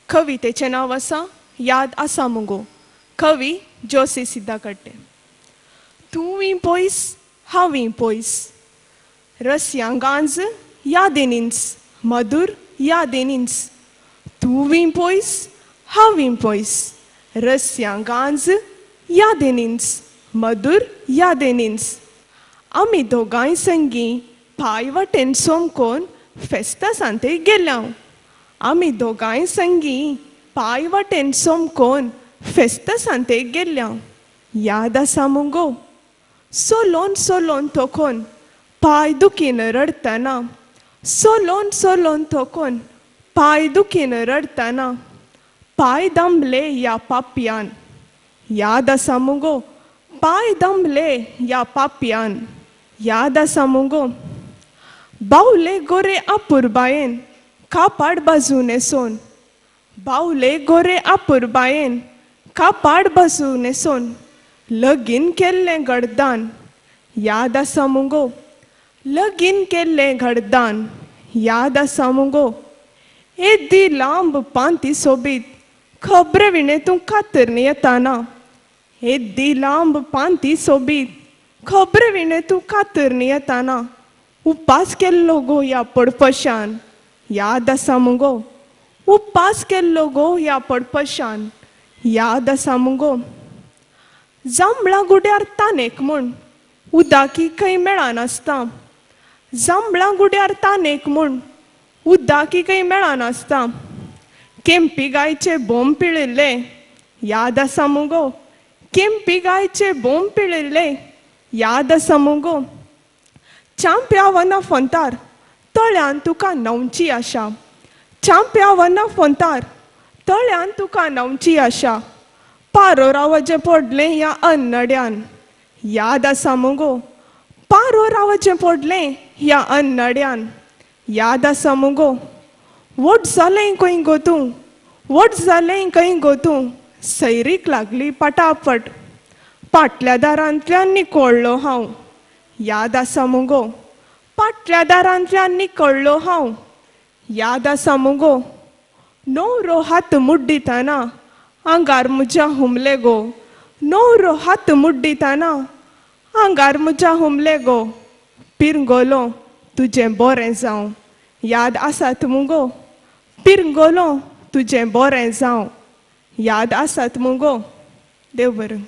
कवितेचें नांव आसा याद आसा मुगो. कवी जोशी सिद्धाकट्टे. तूंय पयस हांवय पयस, रस्त्यां गांज यादेनींच मधुर यादेनींच. तूंय पयस हांवय पयस, रस्त्यां गांज यादेनींच मधुर यादेनींच. आमी दोगांय संगी पांय वाटेन सोमकोन फेस्तां सांतेक गेल्यांव. आमी दोगांय संगी पांय वाटेन सोमकोन फेस्तां सांतेक गेल्यांव. याद आसा मुगो सोलोन सोलोन तोकोन पांय दुखीन रडतना. सोलोन सोलोन तोकोन पांय दुखीन रडतना. पांय दामले ह्या पापयान. याद आसा मुगो पांय दामले ह्या पापयान. याद आसा मुगो बावले गोरे आपुरबायेन कापाड बाजून येसोन. बावले गोरे आपुरबायेन कापाड बाजून येसोन लगीन केल्लें घडदान. याद आसा मुगो लगीन केल्लें घडदान. याद आसा मुगो येद्दी लांब पांती सोबीत खबरे विणेतूं कातरनी येताना. येद्दी लांब पांती सोबीत खबरे विणेतूं कातरनी येताना. उपास केल्लो गो ह्या पडपशान. याद आसा मुगो उपास केल्लो गो ह्या पडपशान. याद आसा मुगो जांबळा गुड्यार तानेक म्हूण उदाकी खंय मेळनासता. जांबळा गुड्यार तानेक म्हूण उदाकी खंय मेळनासता. केम्पी गायचे बोंब पिळिल्ले. याद आसा मुगो केम्पी गायचे बोंब पिळिल्ले. याद आसा मुगो चांप्या वना फोंतार तळ्यान तुका न्हांवची आशा. चांप्या वना फोंतार तळ्यान तुका न्हांवची आशा. पारो रावचें पडलें ह्या अन्नड्यान. याद आसा मुगो पारो रावचें पडलें ह्या अन्नड्यान. याद आसा मुगो वोट जालें खंय गो तूं, वोट जालें खंय गो तूं. सैरीक लागली पटापट फाटल्या दारांतल्यान निकोळ्ळो हांव. याद आसा मुगो फाटल्या दारांतल्यान निकोळ्ळो हांव. याद आसा मुगो न्हवरो हात मुड्डितना आंगार म्हज्या हुमले गो. न्हवरो हात मुड्डितना आंगार म्हज्या हुमले गो. पिरंगोलो तुजें बरें जावं. याद आसात मुगो पिरंगोलो तुजें बरें जावं. याद आसात मुगो. देव बरें.